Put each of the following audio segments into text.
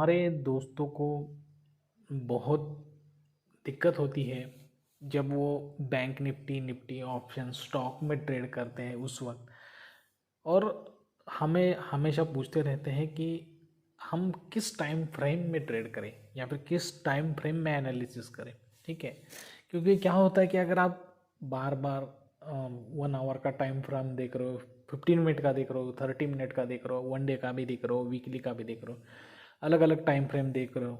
हमारे दोस्तों को बहुत दिक्कत होती है जब वो बैंक निफ्टी ऑप्शन स्टॉक में ट्रेड करते हैं उस वक्त। और हमें हमेशा पूछते रहते हैं कि हम किस टाइम फ्रेम में ट्रेड करें या फिर किस टाइम फ्रेम में एनालिसिस करें। ठीक है, क्योंकि क्या होता है कि अगर आप बार बार 1 आवर का टाइम फ्रेम देख रहे हो, 15 मिनट का देख रहे हो, 30 मिनट का देख रहे हो, 1 डे का भी देख रहे हो, वीकली का भी देख रहे हो, अलग अलग टाइम फ्रेम देख रहे हो,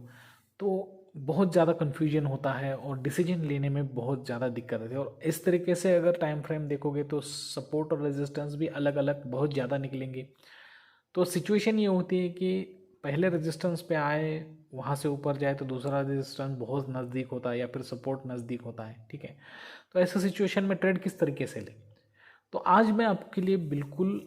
तो बहुत ज़्यादा कन्फ्यूजन होता है और डिसीजन लेने में बहुत ज़्यादा दिक्कत होती है। और इस तरीके से अगर टाइम फ्रेम देखोगे तो सपोर्ट और रेजिस्टेंस भी अलग अलग बहुत ज़्यादा निकलेंगे। तो सिचुएशन ये होती है कि पहले रेजिस्टेंस पे आए, वहाँ से ऊपर जाए तो दूसरा रेजिस्टेंस बहुत नज़दीक होता है या फिर सपोर्ट नज़दीक होता है। ठीक है, तो ऐसे सिचुएशन में ट्रेड किस तरीके से लें, तो आज मैं आपके लिए बिल्कुल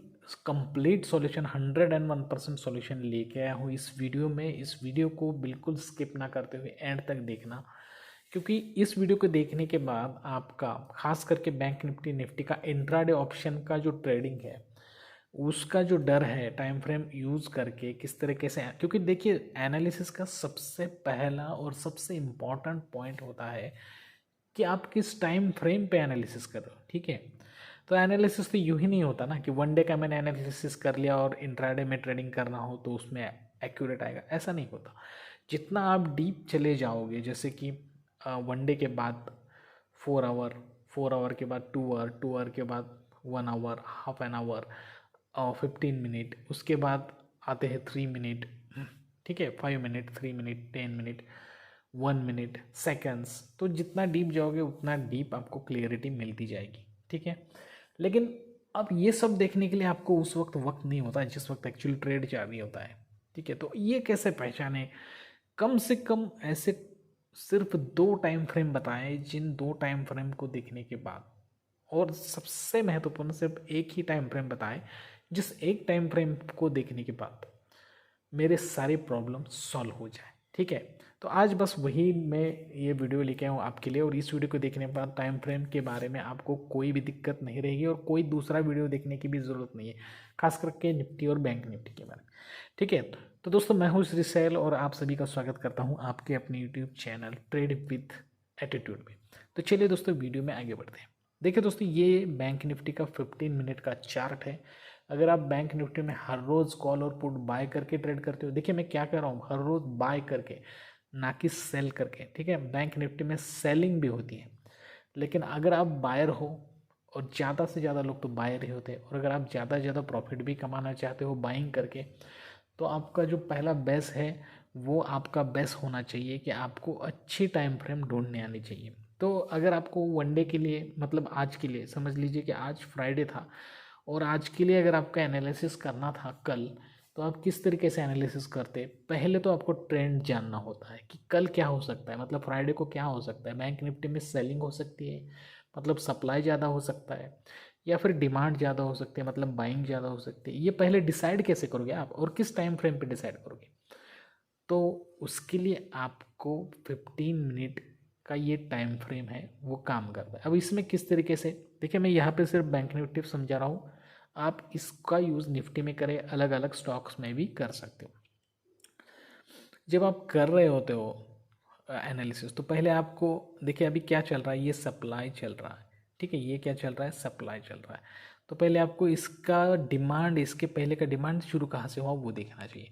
कंप्लीट सॉल्यूशन 101% सॉल्यूशन लेके आया हूँ इस वीडियो में। इस वीडियो को बिल्कुल स्किप ना करते हुए एंड तक देखना, क्योंकि इस वीडियो को देखने के बाद आपका खास करके बैंक निफ्टी का इंट्राडे ऑप्शन का जो ट्रेडिंग है उसका जो डर है टाइम फ्रेम यूज़ करके किस तरीके से, क्योंकि देखिए एनालिसिस का सबसे पहला और सबसे इम्पॉर्टेंट पॉइंट होता है कि आप किस टाइम फ्रेम पे एनालिसिस कर रहे हो। ठीक है, तो एनालिसिस तो यूँ ही नहीं होता ना कि 1 डे का मैंने एनालिसिस कर लिया और इंट्राडे में ट्रेडिंग करना हो तो उसमें एक्यूरेट आएगा, ऐसा नहीं होता। जितना आप डीप चले जाओगे, जैसे कि 1 डे के बाद 4 आवर, 4 आवर के बाद 2 आवर, 2 आवर के बाद 1 आवर, हाफ एन आवर और 15 मिनट, उसके बाद आते हैं 3 मिनट। ठीक है, 5 minute, 3 minute, 10 minute, 1 minute, seconds. तो जितना डीप जाओगे उतना डीप आपको क्लियरिटी मिलती जाएगी। ठीक है, लेकिन अब ये सब देखने के लिए आपको उस वक्त नहीं होता जिस वक्त एक्चुअली ट्रेड चल रही होता है। ठीक है, तो ये कैसे पहचाने, कम से कम ऐसे सिर्फ 2 टाइम फ्रेम बताएं जिन 2 टाइम फ्रेम को देखने के बाद, और सबसे महत्वपूर्ण सिर्फ एक ही टाइम फ्रेम बताएं जिस एक टाइम फ्रेम को देखने के बाद मेरे सारी प्रॉब्लम सॉल्व हो जाए। ठीक है, तो आज बस वही मैं ये वीडियो लेके आया हूँ आपके लिए, और इस वीडियो को देखने के बाद टाइम फ्रेम के बारे में आपको कोई भी दिक्कत नहीं रहेगी और कोई दूसरा वीडियो देखने की भी ज़रूरत नहीं है, खास करके निफ्टी और बैंक निफ्टी के बारे में। ठीक है, तो दोस्तों मैं हूँ श्री सैल और आप सभी का स्वागत करता हूँ आपके अपने YouTube channel trade with attitude में। तो चलिए दोस्तों वीडियो में आगे बढ़ते हैं। देखिए दोस्तों, ये बैंक निफ्टी का 15 मिनट का चार्ट है। अगर आप बैंक निफ्टी में हर रोज़ कॉल और पुट बाय करके ट्रेड करते हो, देखिए मैं क्या कह रहा हूँ, हर रोज़ बाय करके ना कि सेल करके। ठीक है, बैंक निफ्टी में सेलिंग भी होती है, लेकिन अगर आप बायर हो, और ज़्यादा से ज़्यादा लोग तो बायर ही होते हैं, और अगर आप ज़्यादा से ज़्यादा प्रॉफिट भी कमाना चाहते हो बाइंग करके, तो आपका जो पहला बेस है वो आपका बेस होना चाहिए कि आपको अच्छी टाइम फ्रेम ढूंढने आनी चाहिए। तो अगर आपको 1 डे के लिए, मतलब आज के लिए समझ लीजिए कि आज फ्राइडे था और आज के लिए अगर आपका एनालिसिस करना था कल, तो आप किस तरीके से एनालिसिस करते। पहले तो आपको ट्रेंड जानना होता है कि कल क्या हो सकता है, मतलब फ्राइडे को क्या हो सकता है। बैंक निफ्टी में सेलिंग हो सकती है, मतलब सप्लाई ज़्यादा हो सकता है, या फिर डिमांड ज़्यादा हो सकती है, मतलब बाइंग ज़्यादा हो सकती है। ये पहले डिसाइड कैसे करोगे आप, और किस टाइम फ्रेम पे डिसाइड करोगे, तो उसके लिए आपको 15 मिनट का ये टाइम फ्रेम है वो काम करता है। अब इसमें किस तरीके से, देखिए मैं यहाँ पे सिर्फ बैंक निफ्टी समझा रहा हूँ, आप इसका यूज़ निफ्टी में करें, अलग अलग स्टॉक्स में भी कर सकते हो। जब आप कर रहे होते हो एनालिसिस, तो पहले आपको देखिए अभी क्या चल रहा है, ये सप्लाई चल रहा है। ठीक है, ये क्या चल रहा है, सप्लाई चल रहा है। तो पहले आपको इसका डिमांड, इसके पहले का डिमांड शुरू कहाँ से हुआ वो देखना चाहिए,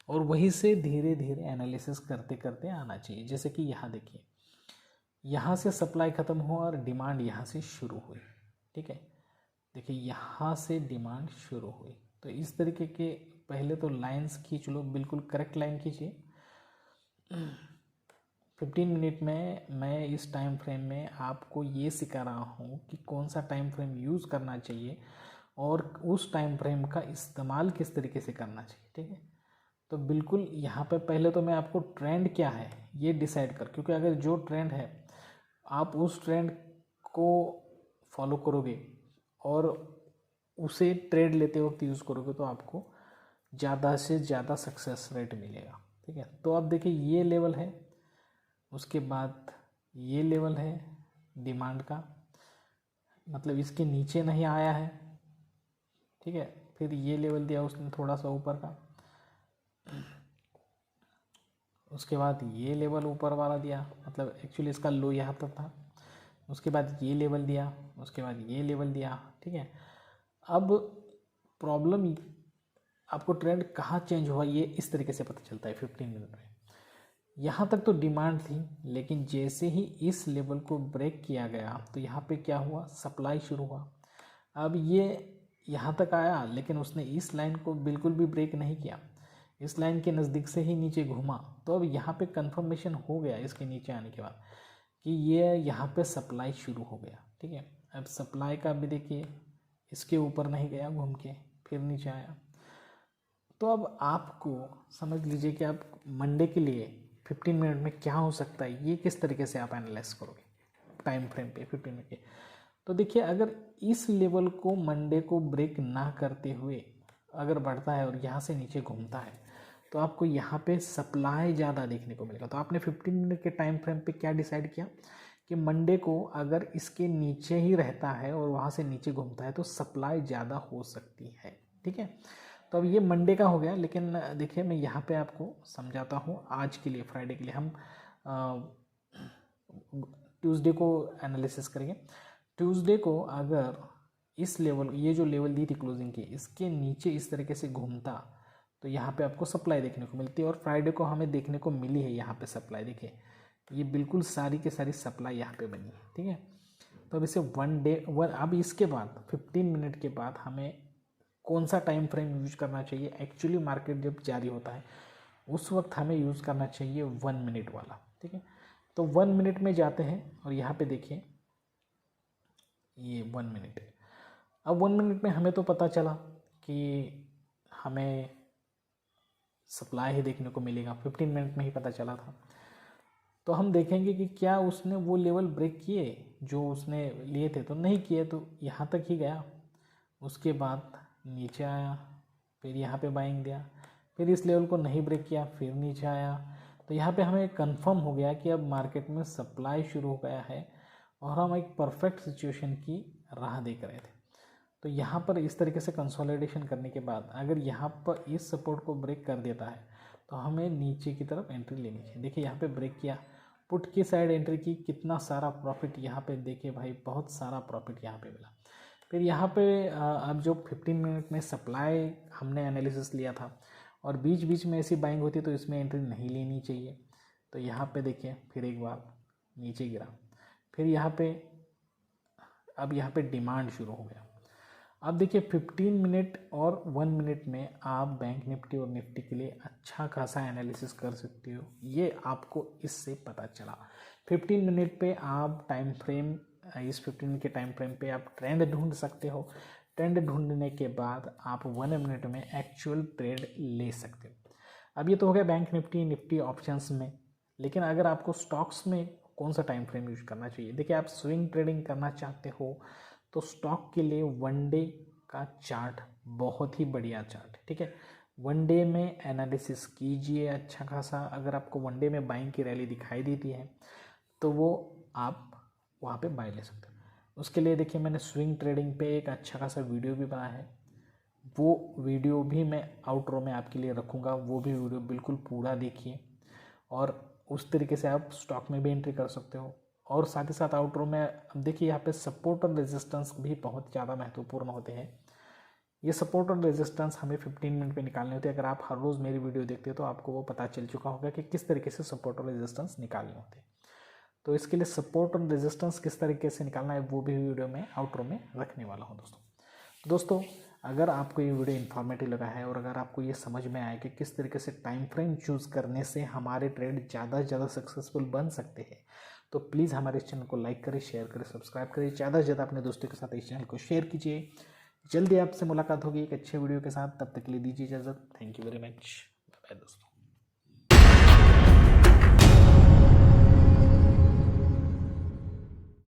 और वहीं से धीरे धीरे एनालिसिस करते करते आना चाहिए। जैसे कि यहाँ देखिए, यहाँ से सप्लाई ख़त्म हुआ और डिमांड यहाँ से शुरू हुई। ठीक है, देखिए यहाँ से डिमांड शुरू हुई, तो इस तरीके के पहले तो लाइंस खींच लो, बिल्कुल करेक्ट लाइन खींचिए। 15 मिनट में मैं इस टाइम फ्रेम में आपको ये सिखा रहा हूँ कि कौन सा टाइम फ्रेम यूज़ करना चाहिए और उस टाइम फ्रेम का इस्तेमाल किस तरीके से करना चाहिए। ठीक है, तो बिल्कुल यहाँ पे पहले तो मैं आपको ट्रेंड क्या है ये डिसाइड कर, क्योंकि अगर जो ट्रेंड है आप उस ट्रेंड को फॉलो करोगे और उसे ट्रेड लेते वक्त यूज़ करोगे तो आपको ज़्यादा से ज़्यादा सक्सेस रेट मिलेगा। ठीक है, तो अब देखिए ये लेवल है, उसके बाद ये लेवल है डिमांड का, मतलब इसके नीचे नहीं आया है। ठीक है, फिर ये लेवल दिया उसने थोड़ा सा ऊपर का, उसके बाद ये लेवल ऊपर वाला दिया, मतलब एक्चुअली इसका लो यहाँ तक था, उसके बाद ये लेवल दिया, उसके बाद ये लेवल दिया, ठीक है। अब प्रॉब्लम आपको ट्रेंड कहाँ चेंज हुआ ये इस तरीके से पता चलता है 15 मिनट में। यहाँ तक तो डिमांड थी, लेकिन जैसे ही इस लेवल को ब्रेक किया गया तो यहाँ पे क्या हुआ, सप्लाई शुरू हुआ। अब ये यहाँ तक आया, लेकिन उसने इस लाइन को बिल्कुल भी ब्रेक नहीं किया, इस लाइन के नज़दीक से ही नीचे घूमा। तो अब यहाँ पे कंफर्मेशन हो गया इसके नीचे आने के बाद कि ये यहाँ पे सप्लाई शुरू हो गया, ठीक है। अब सप्लाई का भी देखिए, इसके ऊपर नहीं गया घूम के, फिर नीचे आया। तो अब आपको समझ लीजिए कि आप मंडे के लिए 15 मिनट में क्या हो सकता है, ये किस तरीके से आप एनालाइज करोगे टाइम फ्रेम पे 15 मिनट के। तो देखिए, अगर इस लेवल को मंडे को ब्रेक ना करते हुए अगर बढ़ता है और यहाँ से नीचे घूमता है, तो आपको यहाँ पे सप्लाई ज़्यादा देखने को मिलेगा। तो आपने 15 मिनट के टाइम फ्रेम पे क्या डिसाइड किया कि मंडे को अगर इसके नीचे ही रहता है और वहाँ से नीचे घूमता है तो सप्लाई ज़्यादा हो सकती है, ठीक है। तो अब ये मंडे का हो गया, लेकिन देखिए मैं यहाँ पे आपको समझाता हूँ आज के लिए, फ्राइडे के लिए हम ट्यूसडे को एनालिसिस करेंगे। ट्यूसडे को अगर इस लेवल, ये जो लेवल दी थी क्लोजिंग की, इसके नीचे इस तरीके से घूमता तो यहाँ पे आपको सप्लाई देखने को मिलती है, और फ्राइडे को हमें देखने को मिली है यहाँ पे सप्लाई। देखिए ये बिल्कुल सारी की सारी सप्लाई यहाँ पे बनी है, ठीक है। तो अब इसे अब इसके बाद 15 मिनट के बाद हमें कौन सा टाइम फ्रेम यूज करना चाहिए, एक्चुअली मार्केट जब जारी होता है उस वक्त हमें यूज़ करना चाहिए 1 मिनट वाला, ठीक है। तो 1 मिनट में जाते हैं और यहाँ पे देखिए ये 1 मिनट है। अब 1 मिनट में हमें तो पता चला कि हमें सप्लाई ही देखने को मिलेगा, 15 मिनट में ही पता चला था। तो हम देखेंगे कि क्या उसने वो लेवल ब्रेक किए जो उसने लिए थे, तो नहीं किए, तो यहाँ तक ही गया, उसके बाद नीचे आया, फिर यहाँ पे बाइंग दिया, फिर इस लेवल को नहीं ब्रेक किया, फिर नीचे आया। तो यहाँ पे हमें कंफर्म हो गया कि अब मार्केट में सप्लाई शुरू हो गया है और हम एक परफेक्ट सिचुएशन की राह देख रहे थे। तो यहाँ पर इस तरीके से कंसोलिडेशन करने के बाद अगर यहाँ पर इस सपोर्ट को ब्रेक कर देता है तो हमें नीचे की तरफ एंट्री लेनी चाहिए। देखिए यहाँ पे ब्रेक किया, पुट की साइड एंट्री की, कितना सारा प्रॉफिट यहाँ पे, देखिए भाई बहुत सारा प्रॉफिट यहाँ पे मिला। फिर यहाँ पे अब जो 15 मिनट में सप्लाई हमने एनालिसिस लिया था और बीच बीच में ऐसी बाइंग होती तो इसमें एंट्री नहीं लेनी चाहिए। तो यहाँ पे देखिए फिर एक बार नीचे गिरा, फिर यहाँ पे अब यहाँ पे डिमांड शुरू हो गया। अब देखिए 15 मिनट और 1 मिनट में आप बैंक निफ्टी और निफ्टी के लिए अच्छा खासा एनालिसिस कर सकते हो, ये आपको इससे पता चला। 15 मिनट पे आप टाइम फ्रेम, इस 15 मिनट के टाइम फ्रेम पे आप ट्रेंड ढूंढ सकते हो। ट्रेंड ढूंढने के बाद आप 1 मिनट में एक्चुअल ट्रेड ले सकते हो। अब ये तो हो गया बैंक निफ्टी निफ्टी ऑप्शंस में, लेकिन अगर आपको स्टॉक्स में कौन सा टाइम फ्रेम यूज करना चाहिए, देखिए आप स्विंग ट्रेडिंग करना चाहते हो तो स्टॉक के लिए 1 डे का चार्ट बहुत ही बढ़िया चार्ट है, ठीक है। 1 डे में एनालिसिस कीजिए अच्छा खासा। अगर आपको 1 डे में बाइंग की रैली दिखाई देती है तो वो आप वहाँ पे बाय ले सकते हो। उसके लिए देखिए मैंने स्विंग ट्रेडिंग पे एक अच्छा खासा वीडियो भी बनाया है, वो वीडियो भी मैं आउटरो में आपके लिए रखूँगा, वो भी वीडियो बिल्कुल पूरा देखिए और उस तरीके से आप स्टॉक में भी एंट्री कर सकते हो। और साथ ही साथ आउटरो में देखिए यहाँ पे सपोर्ट और रेजिस्टेंस भी बहुत ज़्यादा महत्वपूर्ण होते हैं। ये सपोर्ट और रेजिस्टेंस हमें 15 मिनट पे निकालने होते हैं। अगर आप हर रोज़ मेरी वीडियो देखते हो तो आपको वो पता चल चुका होगा कि किस तरीके से सपोर्ट और रेजिस्टेंस निकालने होते हैं। तो इसके लिए सपोर्ट और रेजिस्टेंस किस तरीके से निकालना है वो भी वीडियो में आउटरो में रखने वाला हूँ दोस्तों। अगर आपको ये वीडियो इन्फॉर्मेटिव लगा है और अगर आपको ये समझ में आया कि किस तरीके से टाइम फ्रेम चूज़ करने से हमारे ट्रेड ज़्यादा से ज़्यादा सक्सेसफुल बन सकते हैं, तो प्लीज़ हमारे इस चैनल को लाइक करें, शेयर करें, सब्सक्राइब करें, ज़्यादा से ज़्यादा अपने दोस्तों के साथ इस चैनल को शेयर कीजिए। जल्दी आपसे मुलाकात होगी एक अच्छे वीडियो के साथ, तब तक के लिए दीजिए इजाज़त। Thank you very much, bye दोस्तों।